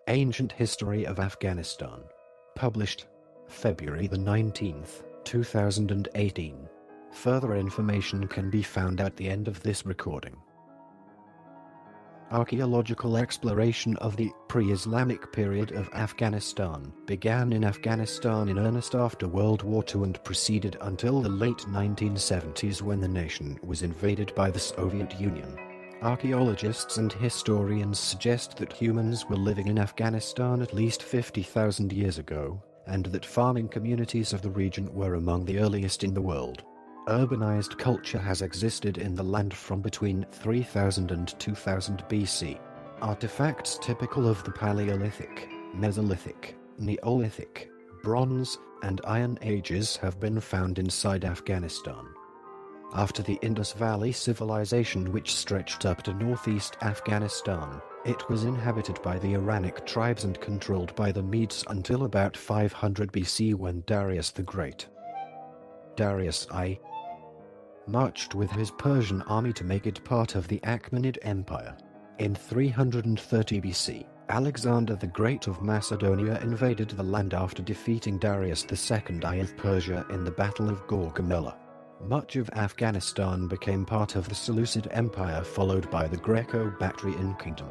Ancient History of Afghanistan. Published February the 19th, 2018. Further information can be found at the end of this recording. Archaeological exploration of the pre-Islamic period of Afghanistan began in Afghanistan in earnest after World War II and proceeded until the late 1970s when the nation was invaded by the Soviet Union. Archaeologists and historians suggest that humans were living in Afghanistan at least 50,000 years ago, and that farming communities of the region were among the earliest in the world. Urbanized culture has existed in the land from between 3000 and 2000 BC. Artifacts typical of the Paleolithic, Mesolithic, Neolithic, Bronze, and Iron Ages have been found inside Afghanistan. After the Indus Valley Civilization, which stretched up to northeast Afghanistan, it was inhabited by the Iranic tribes and controlled by the Medes until about 500 BC when Darius the Great, Darius I, marched with his Persian army to make it part of the Achaemenid Empire. In 330 BC, Alexander the Great of Macedonia invaded the land after defeating Darius II I of Persia in the Battle of Gaugamela. Much of Afghanistan became part of the Seleucid Empire, followed by the Greco-Bactrian Kingdom.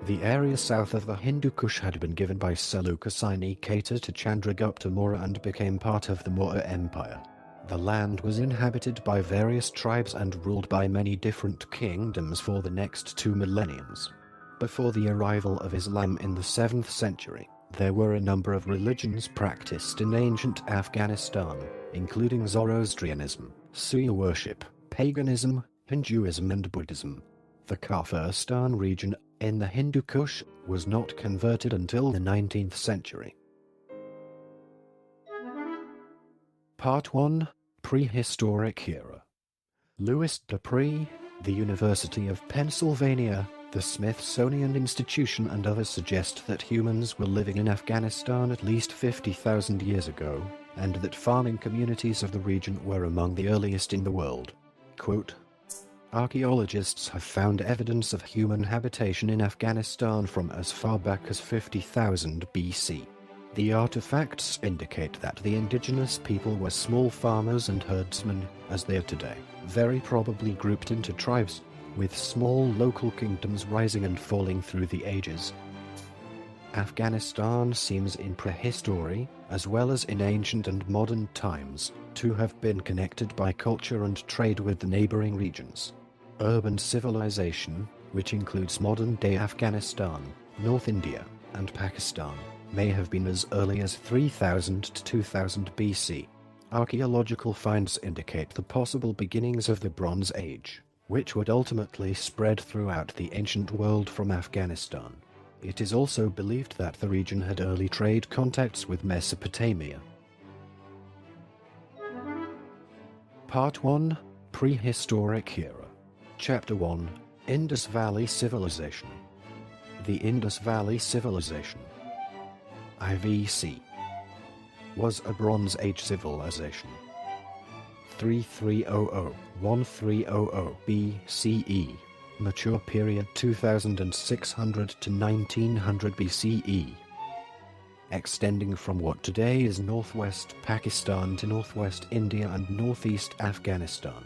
The area south of the Hindu Kush had been given by Seleucus Cater to Chandragupta Maurya and became part of the Maurya Empire. The land was inhabited by various tribes and ruled by many different kingdoms for the next 2 millenniums. Before the arrival of Islam in the 7th century, there were a number of religions practiced in ancient Afghanistan, including Zoroastrianism, Suya worship, paganism, Hinduism and Buddhism. The Kafiristan region, in the Hindu Kush, was not converted until the 19th century. Part 1. Prehistoric Era. Louis Dupree, the University of Pennsylvania, the Smithsonian Institution and others suggest that humans were living in Afghanistan at least 50,000 years ago, and that farming communities of the region were among the earliest in the world. Quote, archaeologists have found evidence of human habitation in Afghanistan from as far back as 50,000 BC. The artifacts indicate that the indigenous people were small farmers and herdsmen, as they are today, very probably grouped into tribes, with small local kingdoms rising and falling through the ages. Afghanistan seems in prehistory, as well as in ancient and modern times, to have been connected by culture and trade with the neighboring regions. Urban civilization, which includes modern-day Afghanistan, North India, and Pakistan, may have been as early as 3000 to 2000 BC. Archaeological finds indicate the possible beginnings of the Bronze Age, which would ultimately spread throughout the ancient world from Afghanistan. It is also believed that the region had early trade contacts with Mesopotamia. Part 1. Prehistoric Era. Chapter 1. Indus Valley Civilization. The Indus Valley Civilization, IVC, was a Bronze Age civilization. 3300–1300 BCE, mature period 2600 to 1900 BCE, extending from what today is northwest Pakistan to northwest India and northeast Afghanistan.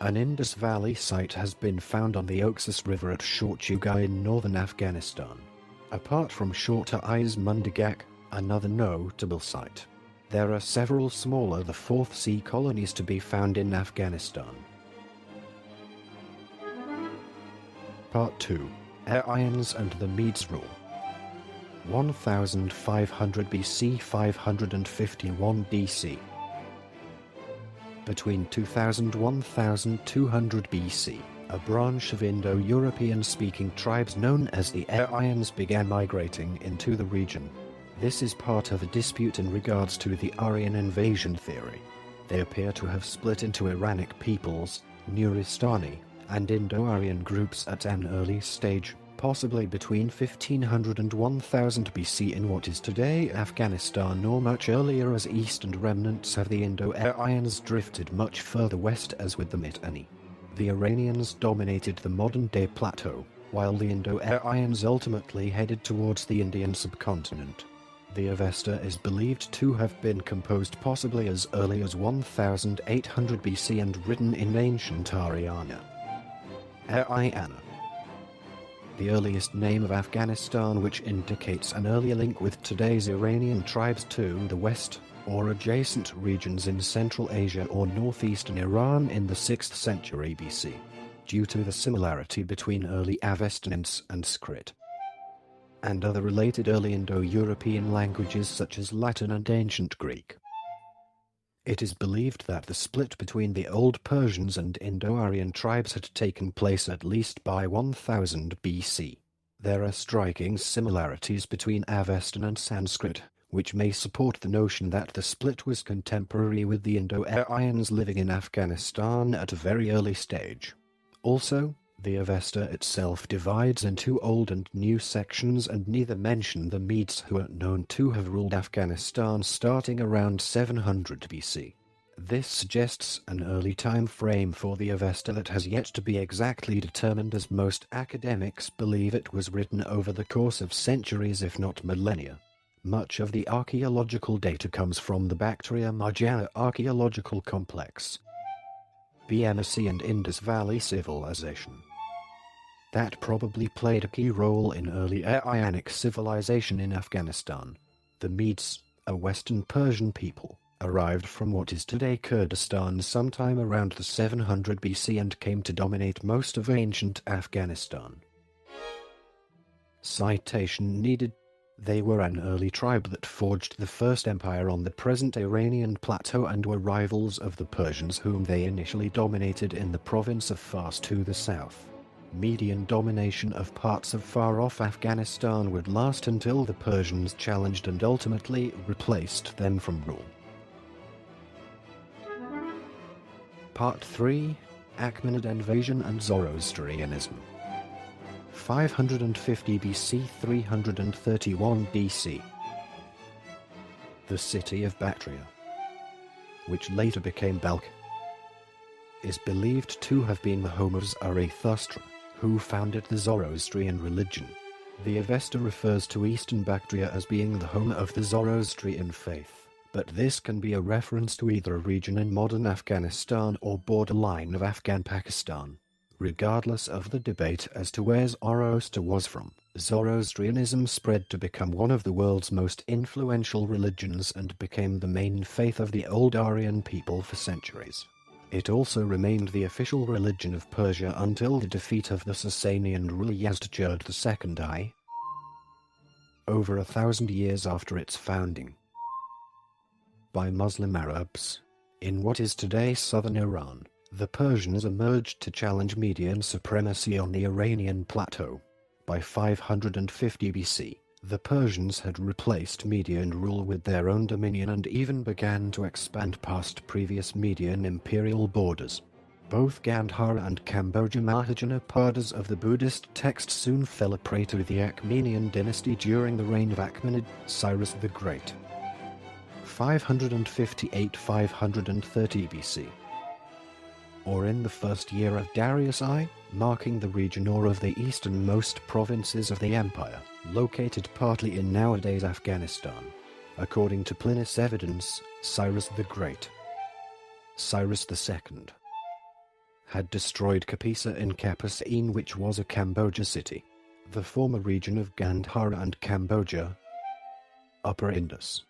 An Indus Valley site has been found on the Oxus River at Shortuga in northern Afghanistan. Apart from Shorta-Is Mundagak, another notable site, there are several smaller the Fourth Sea colonies to be found in Afghanistan. Part 2. Aryans and the Medes Rule. 1500 BC 551 DC. Between 2000 and 1200 BC, a branch of Indo-European-speaking tribes known as the Aryans began migrating into the region. This is part of a dispute in regards to the Aryan invasion theory. They appear to have split into Iranic peoples, Nuristani, and Indo-Aryan groups at an early stage, possibly between 1500 and 1000 BC in what is today Afghanistan, or much earlier, as eastern remnants of the Indo-Aryans drifted much further west as with the Mitanni. The Iranians dominated the modern-day plateau, while the Indo-Aryans ultimately headed towards the Indian subcontinent. The Avesta is believed to have been composed possibly as early as 1800 BC and written in ancient Aryana. The earliest name of Afghanistan, which indicates an earlier link with today's Iranian tribes to the west, or adjacent regions in Central Asia or northeastern Iran in the 6th century BC, due to the similarity between early Avestan and Sanskrit and other related early Indo-European languages such as Latin and Ancient Greek. It is believed that the split between the Old Persians and Indo-Aryan tribes had taken place at least by 1000 BC. There are striking similarities between Avestan and Sanskrit, which may support the notion that the split was contemporary with the Indo-Aryans living in Afghanistan at a very early stage. Also, the Avesta itself divides into Old and New sections and neither mention the Medes, who are known to have ruled Afghanistan starting around 700 BC. This suggests an early time frame for the Avesta that has yet to be exactly determined, as most academics believe it was written over the course of centuries if not millennia. Much of the archaeological data comes from the Bactria-Marjana archaeological complex, BMC and Indus Valley civilization. That probably played a key role in early Aryanic civilization in Afghanistan. The Medes, a Western Persian people, arrived from what is today Kurdistan sometime around the 700 BC and came to dominate most of ancient Afghanistan. Citation needed. They were an early tribe that forged the first empire on the present Iranian plateau and were rivals of the Persians, whom they initially dominated in the province of Fars to the south. Median domination of parts of far-off Afghanistan would last until the Persians challenged and ultimately replaced them from rule. Part 3: Achaemenid Invasion and Zoroastrianism. 550 BC, 331 BC. The city of Bactria, which later became Balkh, is believed to have been the home of Zarathustra, who founded the Zoroastrian religion. The Avesta refers to eastern Bactria as being the home of the Zoroastrian faith, but this can be a reference to either a region in modern Afghanistan or borderline of Afghan Pakistan. Regardless of the debate as to where Zoroaster was from, Zoroastrianism spread to become one of the world's most influential religions and became the main faith of the old Aryan people for centuries. It also remained the official religion of Persia until the defeat of the Sasanian ruler Yazdijerd II, over 1,000 years after its founding, by Muslim Arabs. In what is today southern Iran, the Persians emerged to challenge Median supremacy on the Iranian plateau. By 550 BC, the Persians had replaced Median rule with their own dominion and even began to expand past previous Median imperial borders. Both Gandhara and Kamboja Mahajanapadas of the Buddhist text soon fell a prey to the Achaemenian dynasty during the reign of Achaemenid Cyrus the Great. 558–530 BC. Or in the first year of Darius I, marking the region or of the easternmost provinces of the empire, located partly in nowadays Afghanistan. According to Pliny's evidence, Cyrus the Great, Cyrus II, had destroyed Kapisa in Kapisain, which was a Kamboja city, the former region of Gandhara and Kamboja, Upper Indus,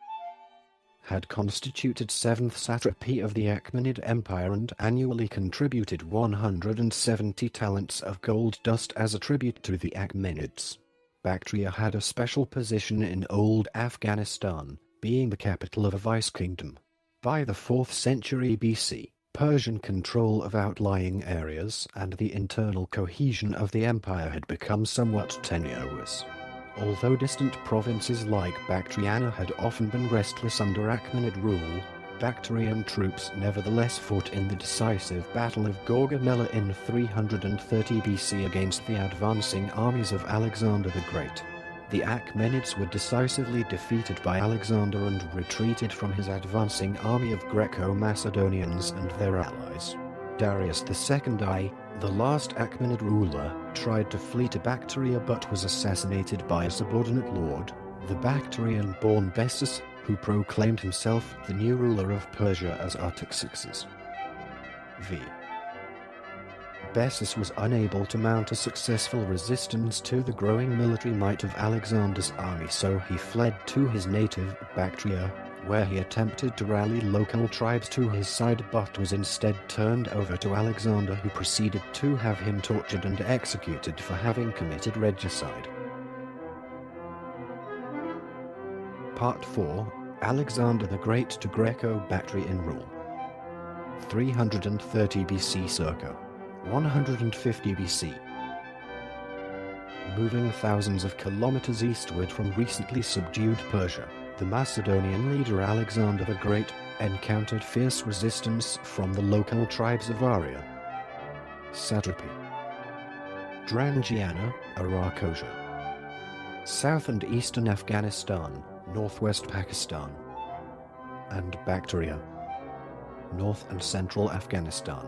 had constituted 7th satrapy of the Achaemenid Empire and annually contributed 170 talents of gold dust as a tribute to the Achaemenids. Bactria had a special position in old Afghanistan, being the capital of a vice-kingdom. By the 4th century BC, Persian control of outlying areas and the internal cohesion of the empire had become somewhat tenuous. Although distant provinces like Bactriana had often been restless under Achaemenid rule, Bactrian troops nevertheless fought in the decisive Battle of Gaugamela in 330 BC against the advancing armies of Alexander the Great. The Achaemenids were decisively defeated by Alexander and retreated from his advancing army of Greco-Macedonians and their allies. Darius II, the last Achaemenid ruler, tried to flee to Bactria but was assassinated by a subordinate lord, the Bactrian-born Bessus, who proclaimed himself the new ruler of Persia as Artaxerxes. V. Bessus was unable to mount a successful resistance to the growing military might of Alexander's army, so he fled to his native Bactria, where he attempted to rally local tribes to his side but was instead turned over to Alexander, who proceeded to have him tortured and executed for having committed regicide. Part 4. Alexander the Great to Greco-Bactrian rule. 330 BC circa 150 BC. Moving thousands of kilometers eastward from recently subdued Persia, the Macedonian leader Alexander the Great encountered fierce resistance from the local tribes of Arya, Satrapy, Drangiana, Arakosia, South and Eastern Afghanistan, Northwest Pakistan, and Bactria, North and Central Afghanistan.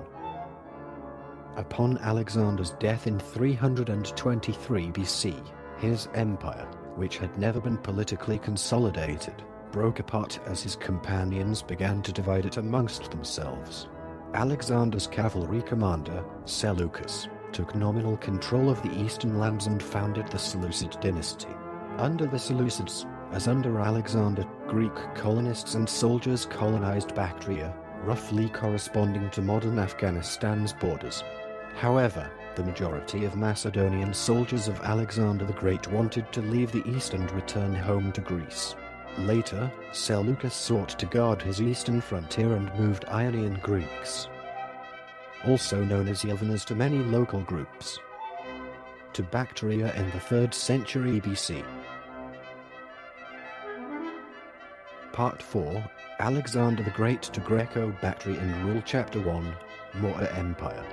Upon Alexander's death in 323 BC, his empire, which had never been politically consolidated, broke apart as his companions began to divide it amongst themselves. Alexander's cavalry commander, Seleucus, took nominal control of the eastern lands and founded the Seleucid dynasty. Under the Seleucids, as under Alexander, Greek colonists and soldiers colonized Bactria, roughly corresponding to modern Afghanistan's borders. However, the majority of Macedonian soldiers of Alexander the Great wanted to leave the east and return home to Greece. Later, Seleucus sought to guard his eastern frontier and moved Ionian Greeks, also known as Yavanas, to many local groups, to Bactria in the 3rd century BC. Part 4. Alexander the Great to Greco-Bactrian rule. Chapter 1. Maurya Empire.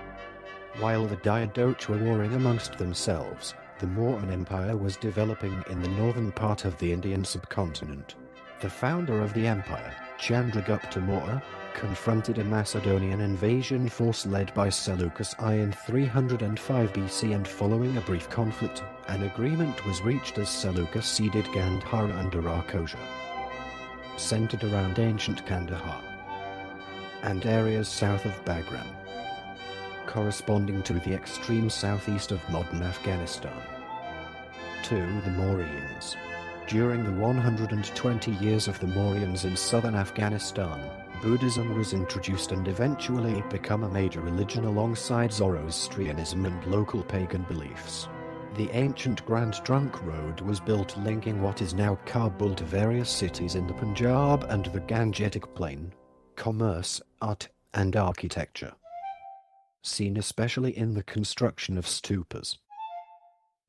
While the Diadochi were warring amongst themselves, the Mauryan Empire was developing in the northern part of the Indian subcontinent. The founder of the empire, Chandragupta Maurya, confronted a Macedonian invasion force led by Seleucus I in 305 BC, and following a brief conflict, an agreement was reached as Seleucus ceded Gandhara and Arakosia, centered around ancient Kandahar, and areas south of Bagram, corresponding to the extreme southeast of modern Afghanistan, to the Mauryans. During the 120 years of the Mauryans in southern Afghanistan, Buddhism was introduced and eventually became a major religion alongside Zoroastrianism and local pagan beliefs. The ancient Grand Trunk Road was built linking what is now Kabul to various cities in the Punjab and the Gangetic Plain. Commerce, art, and architecture, seen especially in the construction of stupas,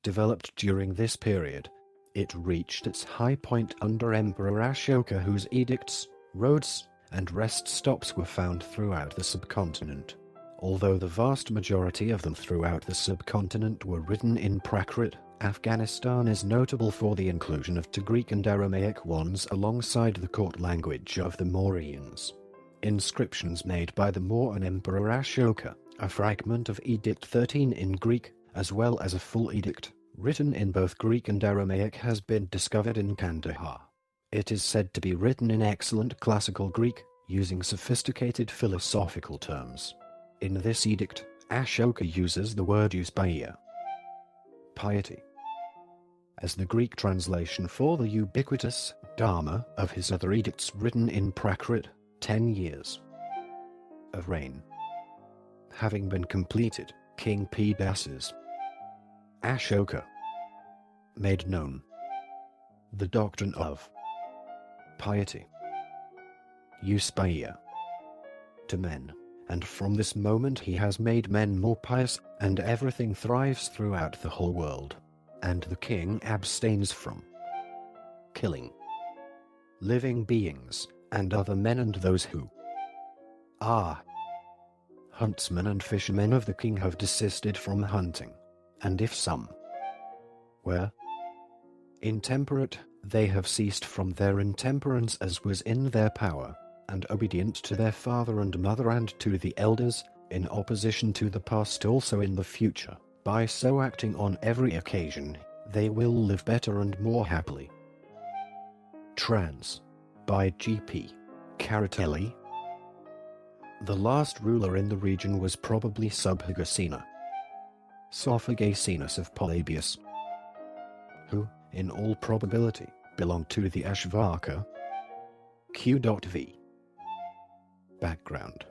developed during this period. It reached its high point under Emperor Ashoka, whose edicts, roads, and rest stops were found throughout the subcontinent. Although the vast majority of them throughout the subcontinent were written in Prakrit, Afghanistan is notable for the inclusion of Greek and Aramaic ones alongside the court language of the Mauryans. Inscriptions made by the Mauryan Emperor Ashoka, a fragment of Edict 13 in Greek, as well as a full edict, written in both Greek and Aramaic, has been discovered in Kandahar. It is said to be written in excellent classical Greek, using sophisticated philosophical terms. In this edict, Ashoka uses the word euspaia, piety, as the Greek translation for the ubiquitous Dharma of his other edicts written in Prakrit. 10 years of reign having been completed, King Pedasus Ashoka made known the doctrine of piety, euspaia, to men, and from this moment he has made men more pious, and everything thrives throughout the whole world, and the king abstains from killing living beings, and other men and those who are huntsmen and fishermen of the king have desisted from hunting, and if some were intemperate, they have ceased from their intemperance as was in their power, and obedient to their father and mother and to the elders, in opposition to the past also in the future. By so acting on every occasion, they will live better and more happily. Trans. By G.P. Caratelli. The last ruler in the region was probably Subhagasena, Sophagasenus of Polybius, who, in all probability, belonged to the Ashvaka. Q.V. Background.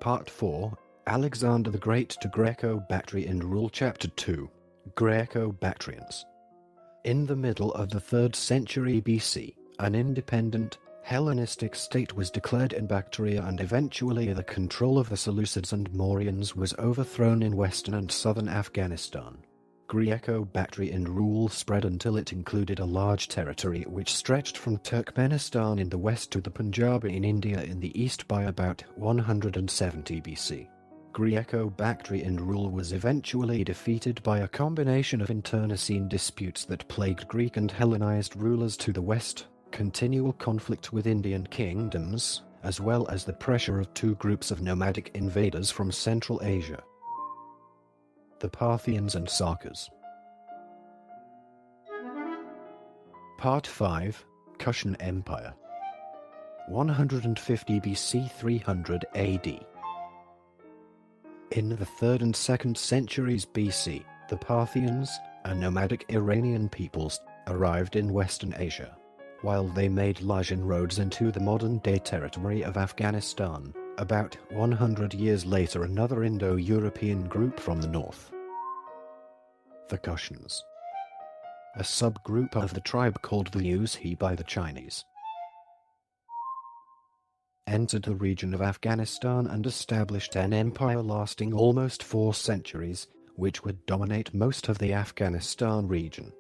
Part 4, Alexander the Great to Greco-Bactrian Rule. Chapter 2, Greco-Bactrians. In the middle of the 3rd century BC, an independent, Hellenistic state was declared in Bactria, and eventually the control of the Seleucids and Mauryans was overthrown in western and southern Afghanistan. Greco-Bactrian rule spread until it included a large territory which stretched from Turkmenistan in the west to the Punjab in India in the east by about 170 BC. Greco-Bactrian rule was eventually defeated by a combination of internecine disputes that plagued Greek and Hellenized rulers to the west, continual conflict with Indian kingdoms, as well as the pressure of two groups of nomadic invaders from Central Asia, the Parthians and Sakas. Part 5, Kushan Empire. 150 BC 300 AD. In the 3rd and 2nd centuries BC, the Parthians, a nomadic Iranian peoples, arrived in Western Asia. While they made large inroads into the modern-day territory of Afghanistan, about 100 years later another Indo-European group from the north, the Kushans, a subgroup of the tribe called the Yuezhi by the Chinese, entered the region of Afghanistan and established an empire lasting almost 4 centuries, which would dominate most of the Afghanistan region.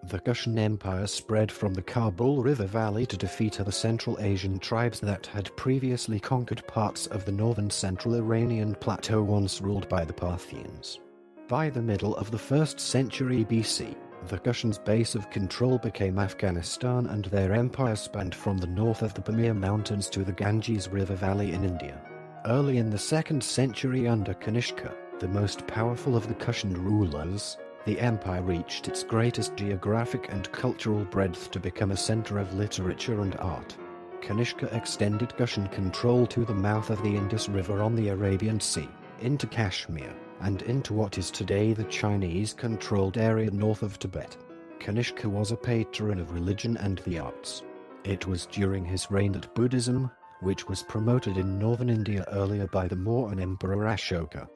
The Kushan Empire spread from the Kabul River Valley to defeat the Central Asian tribes that had previously conquered parts of the northern central Iranian plateau once ruled by the Parthians. By the middle of the 1st century BC, the Kushans' base of control became Afghanistan, and their empire spanned from the north of the Pamir Mountains to the Ganges River Valley in India. Early in the 2nd century under Kanishka, the most powerful of the Kushan rulers, the empire reached its greatest geographic and cultural breadth to become a center of literature and art. Kanishka extended Kushan control to the mouth of the Indus River on the Arabian Sea, into Kashmir, and into what is today the Chinese-controlled area north of Tibet. Kanishka was a patron of religion and the arts. It was during his reign that Buddhism, which was promoted in northern India earlier by the Mauryan Emperor Ashoka,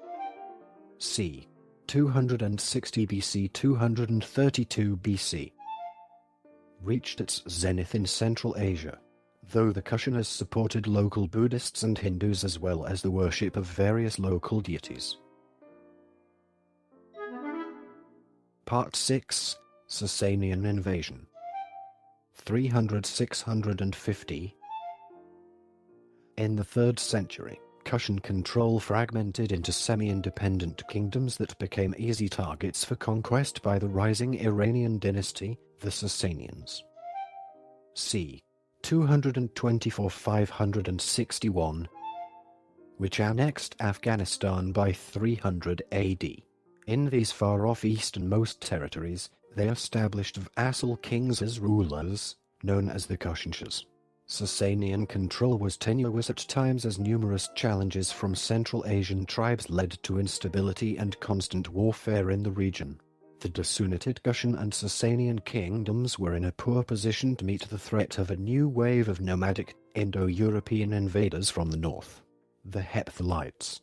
c. 260 BC 232 BC, reached its zenith in Central Asia, though the Kushanas supported local Buddhists and Hindus as well as the worship of various local deities. Part 6, Sasanian Invasion. 300–650. In the 3rd century, Kushan control fragmented into semi-independent kingdoms that became easy targets for conquest by the rising Iranian dynasty, the Sasanians. c. 224–561, which annexed Afghanistan by 300 AD. In these far-off easternmost territories, they established vassal kings as rulers, known as the Kushanshahs. Sasanian control was tenuous at times as numerous challenges from Central Asian tribes led to instability and constant warfare in the region. The disunited Kushan and Sasanian kingdoms were in a poor position to meet the threat of a new wave of nomadic, Indo-European invaders from the north. The Hephthalites,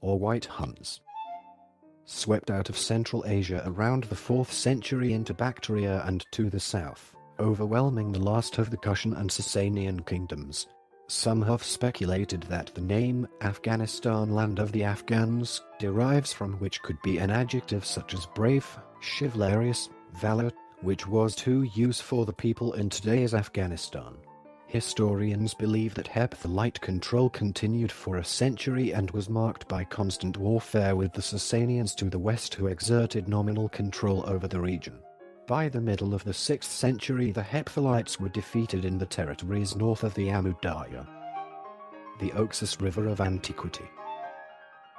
or White Huns, swept out of Central Asia around the 4th century into Bactria and to the south, overwhelming the last of the Kushan and Sasanian kingdoms. Some have speculated that the name Afghanistan, land of the Afghans, derives from which could be an adjective such as brave, chivalrous, valor, which was to use for the people in today's Afghanistan. Historians believe that Hephthalite control continued for a century and was marked by constant warfare with the Sasanians to the west, who exerted nominal control over the region. By the middle of the 6th century, the Hephthalites were defeated in the territories north of the Amu Darya. the Oxus River of antiquity,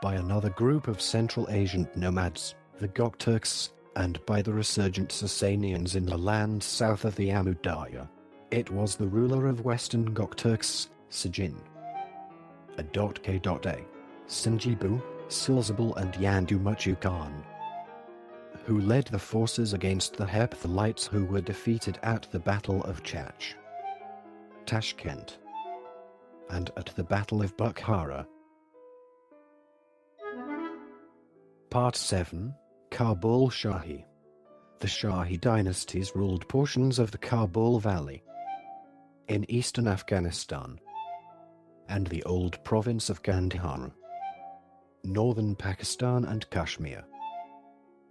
by another group of Central Asian nomads, the Gokturks, and by the resurgent Sasanians in the lands south of the Amu Darya. It was the ruler of Western Gokturks, Sajin. A.K.A. Sinjibu, Silzabal and Yandu Khan, who led the forces against the Hephtalites who were defeated at the Battle of Tashkent, and at the Battle of Bukhara. Part 7, Kabul Shahi. The Shahi dynasties ruled portions of the Kabul Valley in eastern Afghanistan and the old province of Gandhar, northern Pakistan and Kashmir.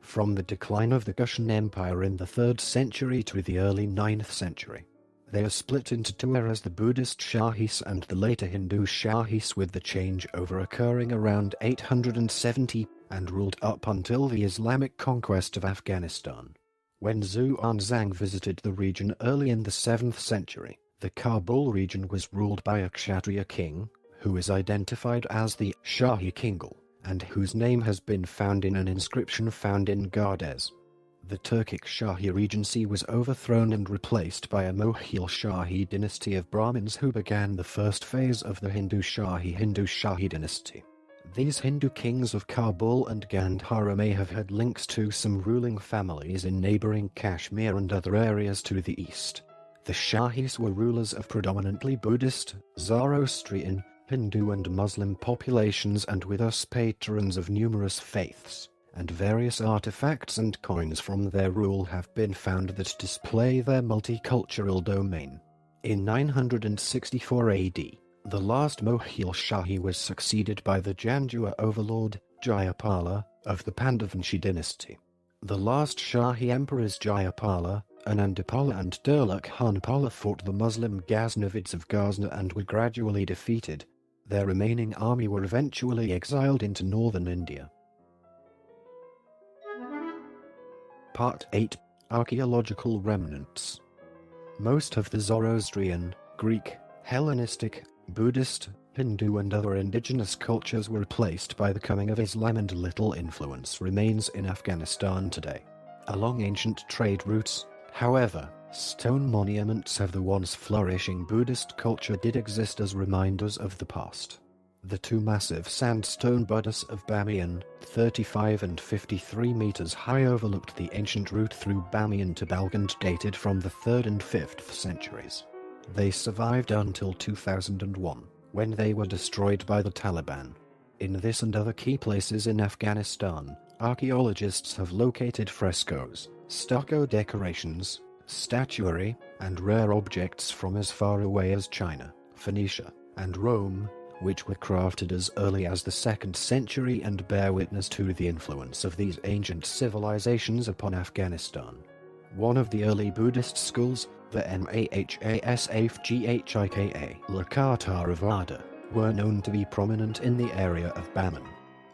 From the decline of the Kushan Empire in the 3rd century to the early 9th century, they are split into two eras, the Buddhist Shahis and the later Hindu Shahis, with the changeover occurring around 870 and ruled up until the Islamic conquest of Afghanistan. When Xuanzang visited the region early in the 7th century, the Kabul region was ruled by a Kshatriya king, who is identified as the Shahi Kingal, and whose name has been found in an inscription found in Gardez. The Turkic Shahi regency was overthrown and replaced by a Moghul Shahi dynasty of Brahmins who began the first phase of the Hindu Shahi dynasty. These Hindu kings of Kabul and Gandhara may have had links to some ruling families in neighboring Kashmir and other areas to the east. The Shahis were rulers of predominantly Buddhist, Zoroastrian, Hindu and Muslim populations, and with us patrons of numerous faiths, and various artifacts and coins from their rule have been found that display their multicultural domain. In 964 AD, the last Moghul Shahi was succeeded by the Janjua overlord, Jayapala, of the Pandavanshi dynasty. The last Shahi emperors Jayapala, Anandapala and Durluk Khanpala fought the Muslim Ghaznavids of Ghazna and were gradually defeated. Their remaining army were eventually exiled into northern India. Part 8, Archaeological remnants. Most of the Zoroastrian, Greek, Hellenistic, Buddhist, Hindu and other indigenous cultures were replaced by the coming of Islam, and little influence remains in Afghanistan today. Along ancient trade routes, however, stone monuments of the once flourishing Buddhist culture did exist as reminders of the past. The two massive sandstone Buddhas of Bamiyan, 35 and 53 meters high, overlooked the ancient route through Bamiyan to Balgand, dated from the 3rd and 5th centuries. They survived until 2001, when they were destroyed by the Taliban. In this and other key places in Afghanistan, archaeologists have located frescoes, stucco decorations, statuary, and rare objects from as far away as China, Phoenicia, and Rome, which were crafted as early as the 2nd century and bear witness to the influence of these ancient civilizations upon Afghanistan. One of the early Buddhist schools, the Mahasafghika Lakatharavada, were known to be prominent in the area of Baman.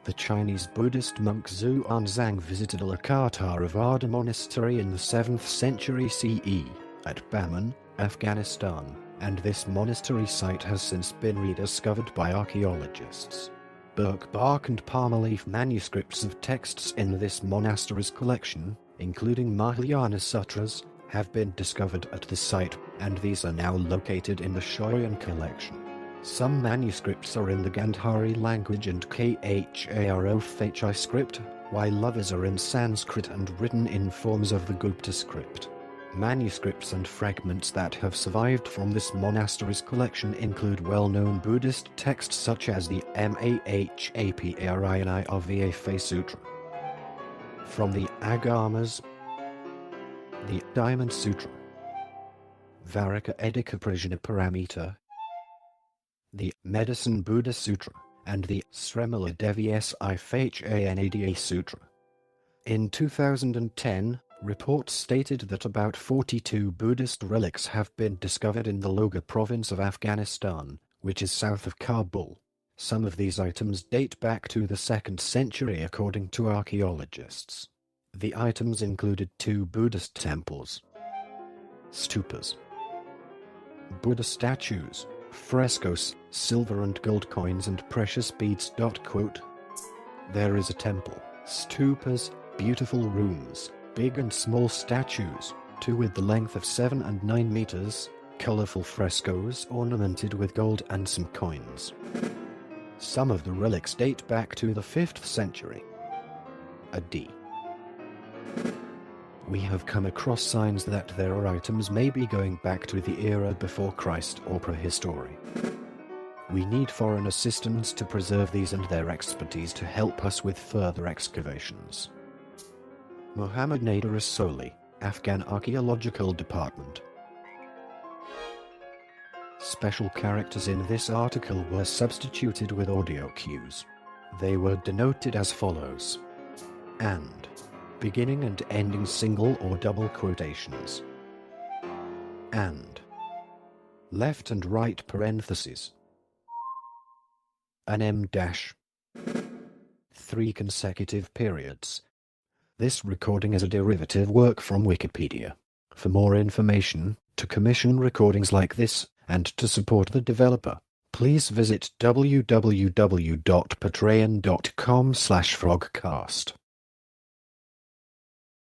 The Chinese Buddhist monk Xuanzang visited a Lakatharavada monastery in the 7th century CE, at Baman, Afghanistan, and this monastery site has since been rediscovered by archaeologists. Birk bark and palm leaf manuscripts of texts in this monastery's collection, including Mahayana sutras, have been discovered at the site, and these are now located in the Shoyan collection. Some manuscripts are in the Gandhari language and Kharothi script, while others are in Sanskrit and written in forms of the Gupta script. Manuscripts and fragments that have survived from this monastery's collection include well-known Buddhist texts such as the Mahapariyanirva Sutra. From the Agamas, the Diamond Sutra, Varaka Edika Prajna Paramita, the Medicine Buddha Sutra, and the Sremala Devi Sifhanada Sutra. In 2010, reports stated that about 42 Buddhist relics have been discovered in the Logar province of Afghanistan, which is south of Kabul. Some of these items date back to the 2nd century according to archaeologists. The items included 2 Buddhist temples, stupas, Buddha statues, Frescoes, silver and gold coins and precious beads. There is a temple, stupas, beautiful rooms, big and small statues, two with the length of 7 and 9 meters, colorful frescoes ornamented with gold and some coins. Some of the relics date back to the 5th century AD. We have come across signs that there are items maybe going back to the era before Christ or prehistory. We need foreign assistance to preserve these and their expertise to help us with further excavations. Mohammad Nader As-Soli, Afghan Archaeological Department. Special characters in this article were substituted with audio cues. They were denoted as follows: and, beginning and ending single or double quotations, and, left and right parentheses, an M dash, 3 consecutive periods. This recording is a derivative work from Wikipedia. For more information, to commission recordings like this, and to support the developer, please visit www.patreon.com/frogcast.